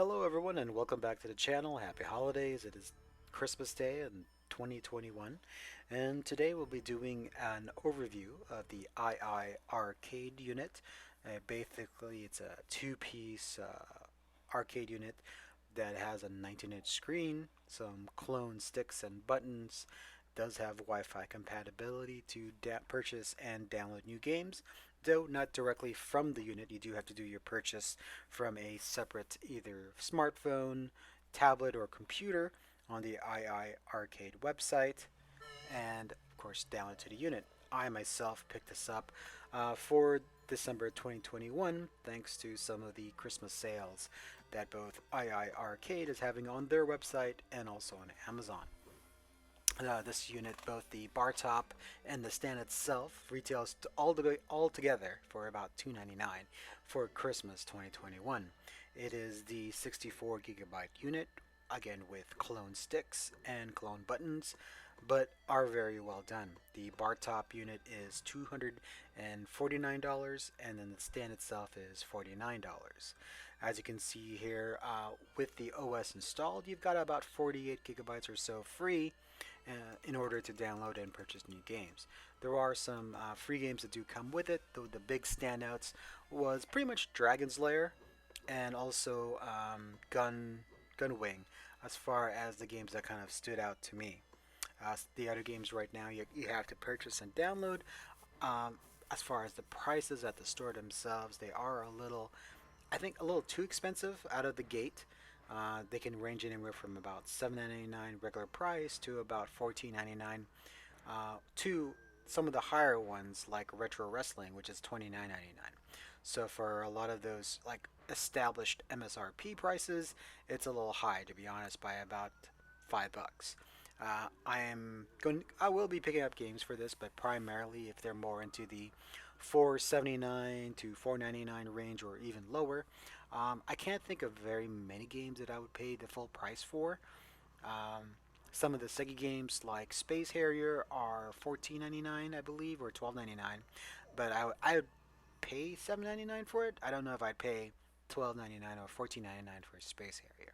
Hello everyone and welcome back to the channel. Happy holidays. It is Christmas Day in 2021 and today we'll be doing an overview of the iiArcade unit. Basically it's a two-piece arcade unit that has a 19-inch screen, some clone sticks and buttons, does have Wi-Fi compatibility to purchase and download new games, though not directly from the unit. You do have to do your purchase from a separate either smartphone, tablet, or computer on the iiArcade website, and of course download to the unit. I myself picked this up for December 2021 thanks to some of the Christmas sales that both iiArcade is having on their website and also on Amazon. This unit, both the Bartop and the stand itself, retails all together for about $2.99 for Christmas 2021. It is the 64 gigabyte unit, again with clone sticks and clone buttons, but are very well done. The Bartop unit is $249, and then the stand itself is $49. As you can see here, with the OS installed, you've got about 48 gigabytes or so free in order to download and purchase new games. There are some free games that do come with it, though the big standouts was pretty much Dragon's Lair and also Gunwing, as far as the games that kind of stood out to me. The other games right now you have to purchase and download. Um, as far as the prices at the store themselves, they are I think, a little too expensive out of the gate. They can range anywhere from about $7.99 regular price to about $14.99 to some of the higher ones like Retro Wrestling, which is $29.99. So for a lot of those like established MSRP prices, it's a little high to be honest, by about $5. I will be picking up games for this, but primarily if they're more into the 479 to 499 range or even lower. I can't think of very many games that I would pay the full price for. Um, some of the Sega games like Space Harrier are 14.99, I believe, or 12.99, but I would pay 7.99 for it. I don't know if I'd pay 12.99 or 14.99 for Space Harrier.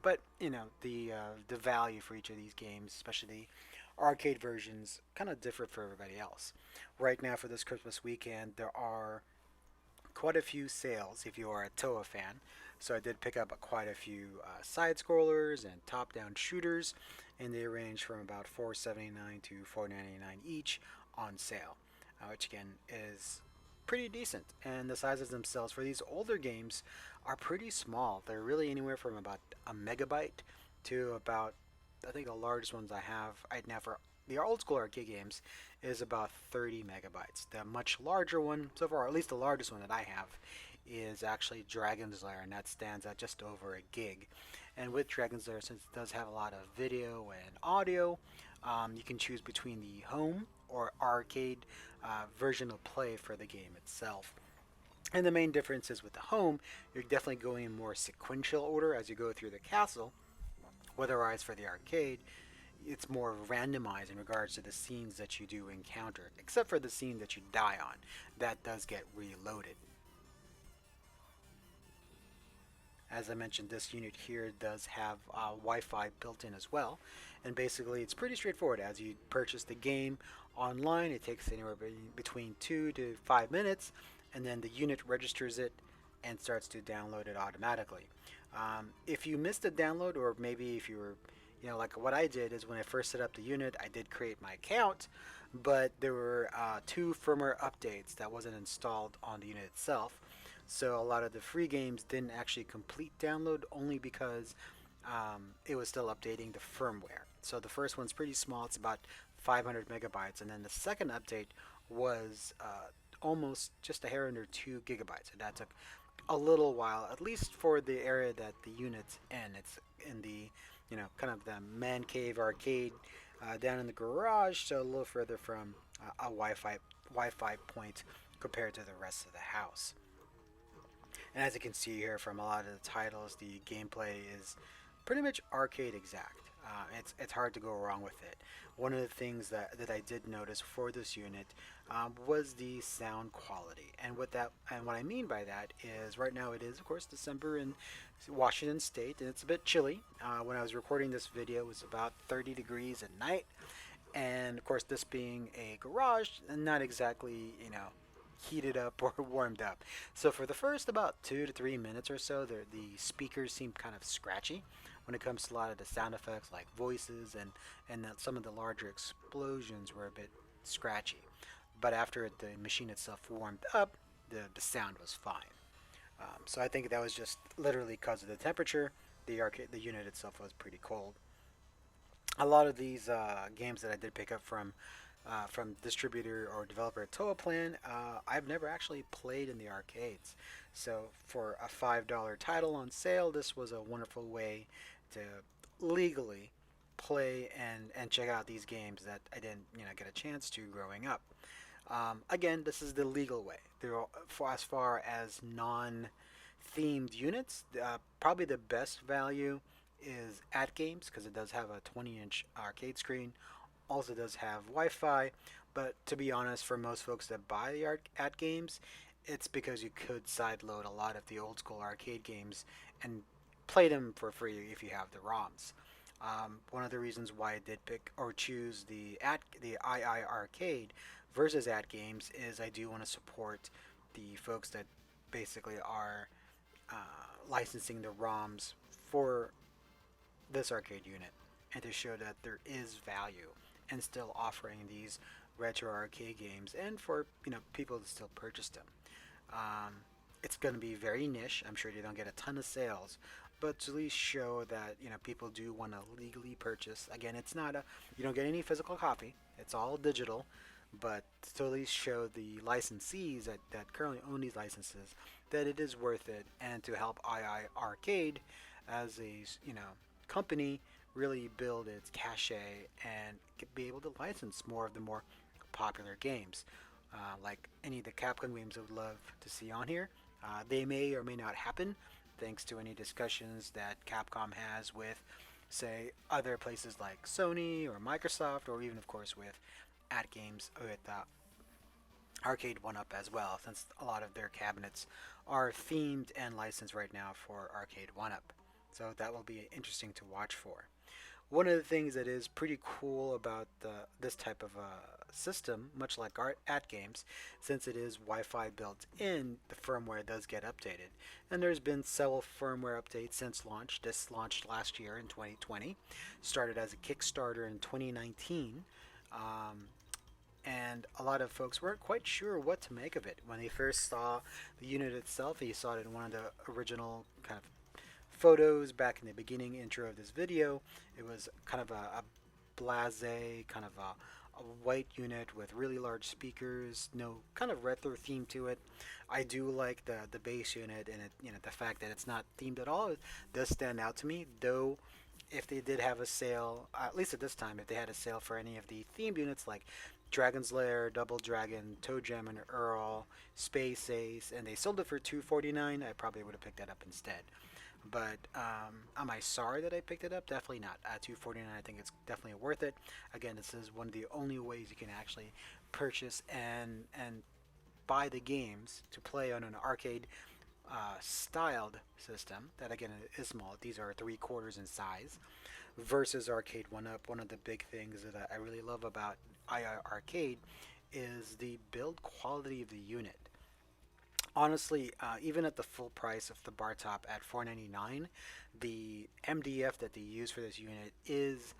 But you know the value for each of these games, especially the arcade versions, kind of differ for everybody else. Right now for this Christmas weekend, there are quite a few sales if you are a Toa fan. So I did pick up quite a few side scrollers and top down shooters, and they range from about $4.79 to $4.99 each on sale, which again is pretty decent. And the sizes themselves for these older games are pretty small. They're really anywhere from about a megabyte to about, I think the largest ones I have right now for the old school arcade games is about 30 megabytes. The much larger one, so far, at least the largest one that I have, is actually Dragon's Lair, and that stands at just over a gig. And with Dragon's Lair, since it does have a lot of video and audio, you can choose between the home or arcade version of play for the game itself. And the main difference is with the home, you're definitely going in more sequential order as you go through the castle. Otherwise, for the arcade, it's more randomized in regards to the scenes that you do encounter, except for the scene that you die on. That does get reloaded. As I mentioned, this unit here does have Wi-Fi built in as well, and basically it's pretty straightforward. As you purchase the game online, it takes anywhere between 2 to 5 minutes, and then the unit registers it and starts to download it automatically. If you missed a download, or maybe if you were, like what I did is when I first set up the unit, I did create my account, but there were two firmware updates that wasn't installed on the unit itself. So a lot of the free games didn't actually complete download only because it was still updating the firmware. So the first one's pretty small, it's about 500 megabytes, and then the second update was almost just a hair under 2 gigabytes. And that took a little while, at least for the area that the unit's in. It's in the, kind of the man cave arcade down in the garage, so a little further from a Wi-Fi point compared to the rest of the house. And as you can see here from a lot of the titles, the gameplay is pretty much arcade exact. It's hard to go wrong with it. One of the things that I did notice for this unit was the sound quality, and what I mean by that is right now it is of course December in Washington State, and it's a bit chilly. When I was recording this video, it was about 30 degrees at night, and of course, this being a garage, not exactly heated up or warmed up. So for the first about 2 to 3 minutes or so, the speakers seemed kind of scratchy when it comes to a lot of the sound effects like voices and that some of the larger explosions were a bit scratchy. But after the machine itself warmed up, the sound was fine. So I think that was just literally because of the temperature. The unit itself was pretty cold. A lot of these games that I did pick up from distributor or developer Toaplan, I've never actually played in the arcades. So for a $5 title on sale, this was a wonderful way to legally play and check out these games that I didn't get a chance to growing up. Again, this is the legal way. There are, for as far as non-themed units, probably the best value is at games because it does have a 20-inch arcade screen. Also does have Wi-Fi, but to be honest, for most folks that buy the at games, it's because you could sideload a lot of the old school arcade games and play them for free if you have the ROMs. One of the reasons why I did pick or choose the iiArcade versus at games is I do want to support the folks that basically are uh, licensing the ROMs for this arcade unit and to show that there is value and still offering these retro arcade games and for people to still purchase them. Um, it's going to be very niche. I'm sure they don't get a ton of sales, but to at least show that people do want to legally purchase. Again, it's not a you don't get any physical copy. It's all digital, but to at least show the licensees that currently own these licenses that it is worth it, and to help II Arcade as a company really build its cachet and be able to license more of the more popular games. Like any of the Capcom games I would love to see on here. They may or may not happen thanks to any discussions that Capcom has with, say, other places like Sony or Microsoft, or even, of course, with at games with Arcade One Up as well, since a lot of their cabinets are themed and licensed right now for Arcade One Up. So that will be interesting to watch for. One of the things that is pretty cool about this type of system, much like our at games, since it is Wi-Fi built in, the firmware does get updated. And there's been several firmware updates since launch. This launched last year in 2020, started as a Kickstarter in 2019. Um, and a lot of folks weren't quite sure what to make of it when they first saw the unit itself. They saw it in one of the original kind of photos back in the beginning intro of this video. It was kind of a blase, kind of a white unit with really large speakers, no kind of retro theme to it. I do like the base unit and the fact that it's not themed at all. It does stand out to me, though. If they did have a sale, at least at this time, if they had a sale for any of the themed units like Dragon's Lair, Double Dragon, Toe Jam and Earl, Space Ace, and they sold it for $2.49, I probably would have picked that up instead. But am I sorry that I picked it up? Definitely not. At 249, I think it's definitely worth it. Again, this is one of the only ways you can actually purchase and buy the games to play on an arcade styled system. That again is small. These are 3/4 in size. Versus Arcade One Up. One of the big things that I really love about II Arcade is the build quality of the unit. Honestly, even at the full price of the Bartop at 499, the MDF that they use for this unit is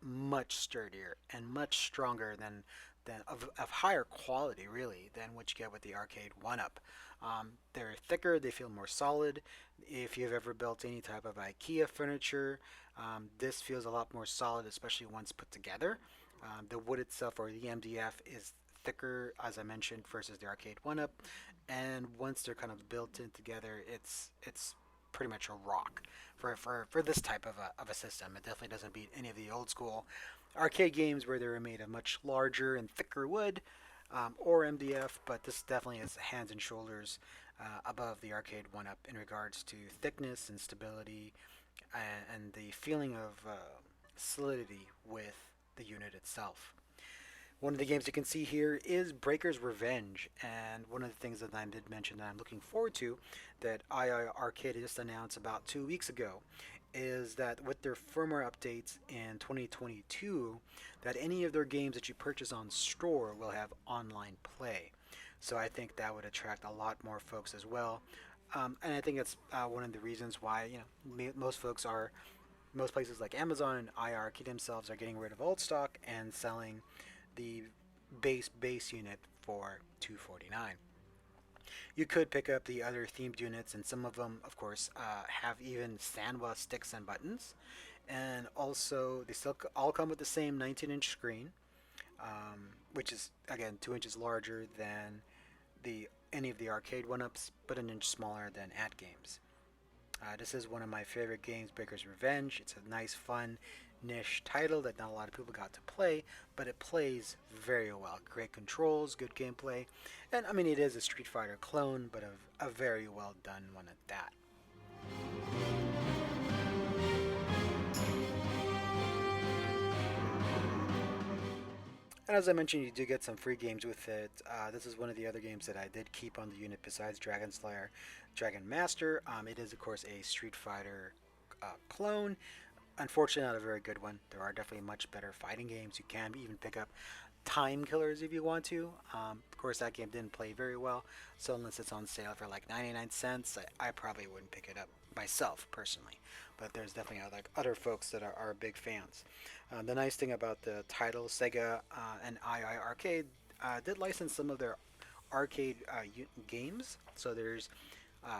much sturdier and much stronger than of higher quality really than what you get with the Arcade One Up. They're thicker, they feel more solid. If you've ever built any type of IKEA furniture, this feels a lot more solid, especially once put together. The wood itself, or the MDF, is thicker, as I mentioned, versus the Arcade One Up, and once they're kind of built in together, it's pretty much a rock for this type of a system. It definitely doesn't beat any of the old school arcade games where they were made of much larger and thicker wood or MDF, but this definitely is hands and shoulders above the Arcade One Up in regards to thickness and stability and the feeling of solidity with the unit itself. One of the games you can see here is Breaker's Revenge, and one of the things that I did mention that I'm looking forward to, that iiArcade just announced about 2 weeks ago, is that with their firmware updates in 2022, that any of their games that you purchase on store will have online play. So I think that would attract a lot more folks as well. And I think that's one of the reasons why most folks are most places like Amazon and iiArcade themselves are getting rid of old stock and selling the base unit for 249. You could pick up the other themed units, and some of them, of course, have even Sanwa sticks and buttons. And also, they still all come with the same 19-inch screen, which is again 2 inches larger than the any of the arcade one-ups, but an inch smaller than at games. This is one of my favorite games, Baker's Revenge. It's a nice, fun, niche title that not a lot of people got to play, but it plays very well. Great controls, good gameplay, and I mean, it is a Street Fighter clone, but a very well done one at that. And as I mentioned, you do get some free games with it. This is one of the other games that I did keep on the unit besides Dragon Slayer, Dragon Master. It is, of course, a Street Fighter clone. Unfortunately, not a very good one. There are definitely much better fighting games. You can even pick up Time Killers if you want to. Of course, that game didn't play very well, so unless it's on sale for like 99 cents, I probably wouldn't pick it up myself personally. But there's definitely like other folks that are big fans. The nice thing about the title, Sega and iiArcade did license some of their arcade games. So there's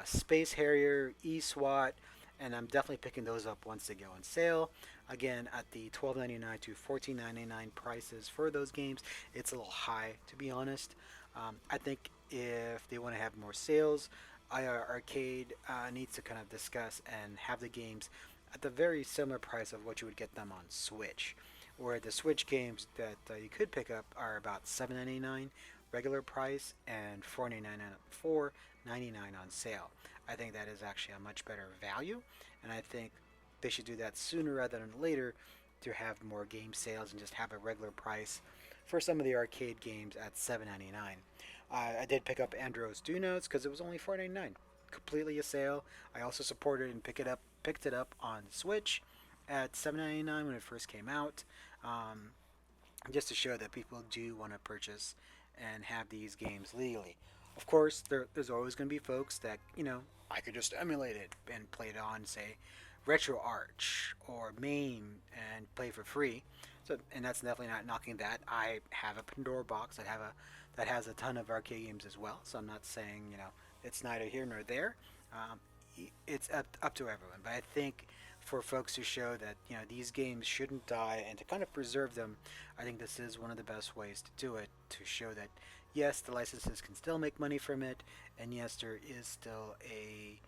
Space Harrier, E-SWAT, and I'm definitely picking those up once they go on sale. Again, at the $12.99 to $14.99 prices for those games, it's a little high to be honest. I think if they want to have more sales, iiArcade needs to kind of discuss and have the games at the very similar price of what you would get them on Switch. Where the Switch games that you could pick up are about $7.99 regular price and $4.99 on sale. I think that is actually a much better value, and I think they should do that sooner rather than later to have more game sales and just have a regular price for some of the arcade games at $7.99. I did pick up Andros Do Notes because it was only $4.99, completely a sale. I also supported and picked it up on Switch at $7.99 when it first came out, um, just to show that people do want to purchase and have these games legally. Of course, there's always going to be folks that I could just emulate it and play it on, say, RetroArch or MAME and play for free. So, and that's definitely not knocking that. I have a Pandora box that has a ton of arcade games as well. So I'm not saying it's neither here nor there. Um, it's up to everyone. But I think for folks to show that these games shouldn't die and to kind of preserve them, I think this is one of the best ways to do it, to show that yes, the licenses can still make money from it, and yes, there is still a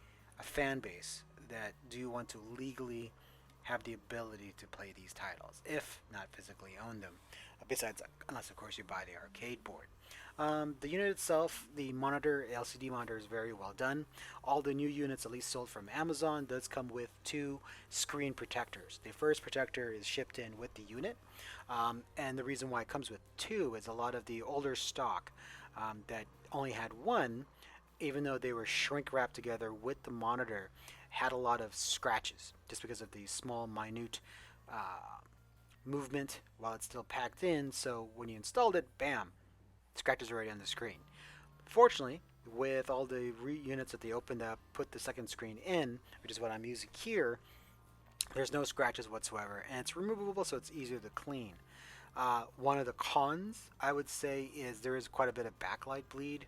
fan base that do want to legally have the ability to play these titles, if not physically own them. Besides, unless of course you buy the arcade board. The unit itself, the monitor, LCD monitor, is very well done. All the new units, at least sold from Amazon, does come with two screen protectors. The first protector is shipped in with the unit, and the reason why it comes with two is a lot of the older stock that only had one, even though they were shrink wrapped together with the monitor, had a lot of scratches just because of the small, minute movement while it's still packed in. So when you installed it, bam, scratches already on the screen. Fortunately, with all the units that they opened up, put the second screen in, which is what I'm using here, there's no scratches whatsoever, and it's removable, so it's easier to clean. One of the cons, I would say, is there is quite a bit of backlight bleed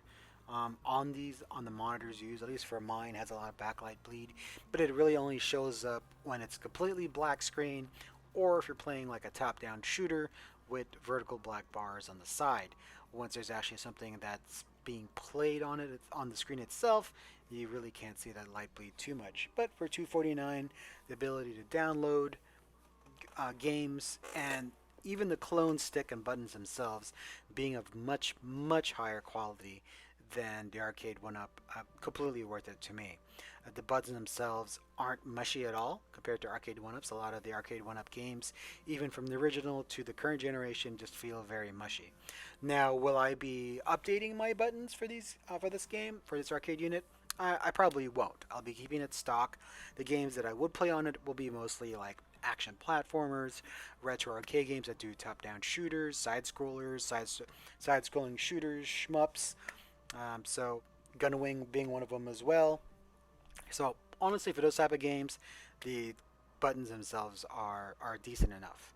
on the monitors used. At least for mine, has a lot of backlight bleed, but it really only shows up when it's completely black screen, or if you're playing like a top-down shooter with vertical black bars on the side. Once there's actually something that's being played on it on the screen itself, you really can't see that light bleed too much. But for 249, the ability to download games and even the clone stick and buttons themselves being of much higher quality then the arcade one up, completely worth it to me. The buttons themselves aren't mushy at all compared to arcade one ups. A lot of the arcade one up games, even from the original to the current generation, just feel very mushy. Now, will I be updating my buttons for these for this game for this arcade unit? I probably won't. I'll be keeping it stock. The games that I would play on it will be mostly like action platformers, retro arcade games that do top-down shooters, side scrollers, side-scrolling shooters, shmups. So Gunwing being one of them as well. So honestly, for those type of games, the buttons themselves are decent enough.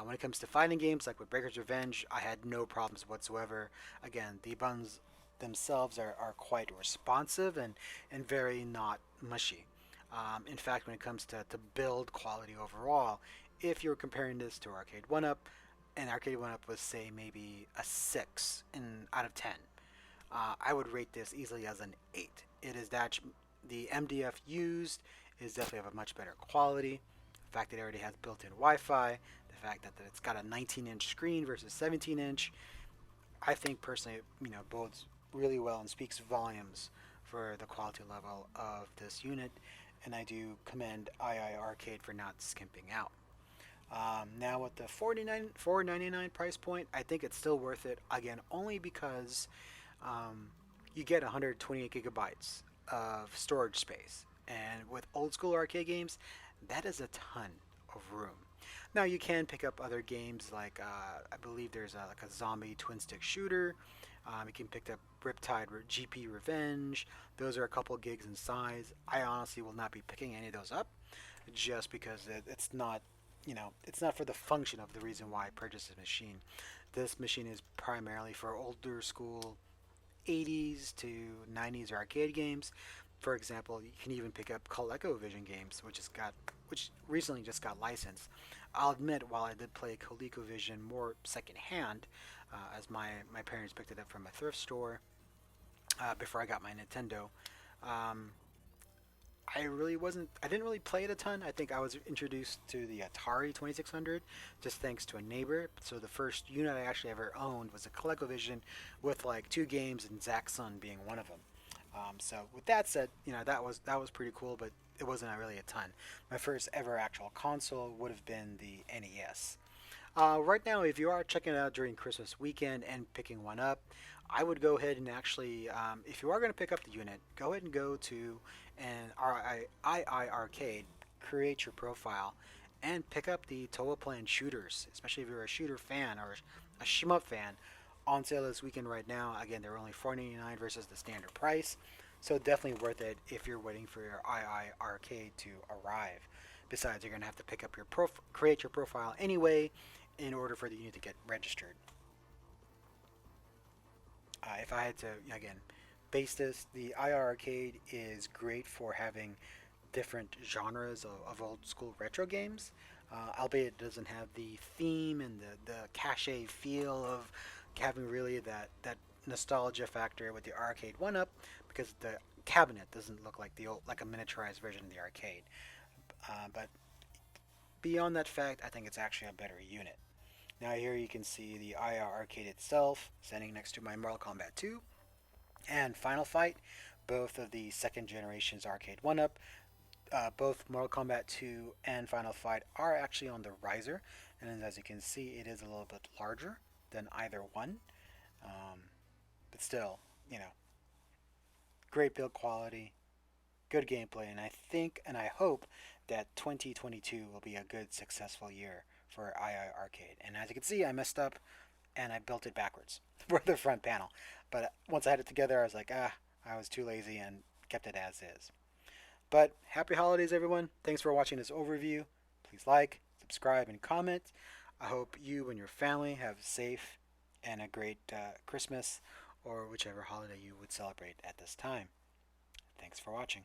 When it comes to fighting games like with Breaker's Revenge, I had no problems whatsoever. Again, the buttons themselves are quite responsive and very not mushy. In fact, when it comes to build quality overall, if you're comparing this to Arcade 1 Up, and Arcade 1 Up was, say, maybe a 6 out of 10, I would rate this easily as an 8. It is that the MDF used is definitely of a much better quality. The fact that it already has built-in Wi-Fi, the fact that it's got a 19-inch screen versus 17-inch, I think personally, bodes really well and speaks volumes for the quality level of this unit. And I do commend iiArcade for not skimping out. Now with the $4.99 price point, I think it's still worth it. Again, only because you get 128 gigabytes of storage space, and with old school arcade games, that is a ton of room. Now you can pick up other games like I believe there's like a zombie twin stick shooter. You can pick up Riptide GP Revenge. Those are a couple gigs in size. I honestly will not be picking any of those up, just because it's not, it's not for the function of the reason why I purchased this machine. This machine is primarily for older school 80s to 90s arcade games. For example, you can even pick up ColecoVision games, which recently just got licensed. I'll admit, while I did play ColecoVision more secondhand, as my parents picked it up from a thrift store before I got my Nintendo, um, I didn't really play it a ton. I think I was introduced to the Atari 2600 just thanks to a neighbor. So the first unit I actually ever owned was a ColecoVision with like two games and Zaxxon being one of them. So with that said, that was pretty cool, but it wasn't really a ton. My first ever actual console would have been the NES. Right now, if you are checking it out during Christmas weekend and picking one up, I would go ahead and actually, if you are going to pick up the unit, go ahead and go to an iiArcade, create your profile, and pick up the Toa Plan shooters, especially if you're a shooter fan or a shmup fan. On sale this weekend right now. Again, they're only $4.99 versus the standard price, so definitely worth it if you're waiting for your iiArcade to arrive. Besides, you're going to have to pick up create your profile anyway in order for the unit to get registered. If I had to, again, base this, the IR Arcade is great for having different genres of old school retro games, albeit it doesn't have the theme and the cachet feel of having really that nostalgia factor with the arcade one up, because the cabinet doesn't look like the old, like a miniaturized version of the arcade. But beyond that fact, I think it's actually a better unit. Now here you can see the IR Arcade itself, standing next to my Mortal Kombat 2 and Final Fight, both of the second generation's arcade one-up. Both Mortal Kombat 2 and Final Fight are actually on the riser, and as you can see, it is a little bit larger than either one. Um, but still, great build quality, good gameplay, and I think and I hope that 2022 will be a good, successful year for iiArcade. And as you can see, I messed up and I built it backwards for the front panel. But once I had it together, I was like, I was too lazy and kept it as is. But happy holidays, everyone. Thanks for watching this overview. Please like, subscribe, and comment. I hope you and your family have a safe and a great Christmas or whichever holiday you would celebrate at this time. Thanks for watching.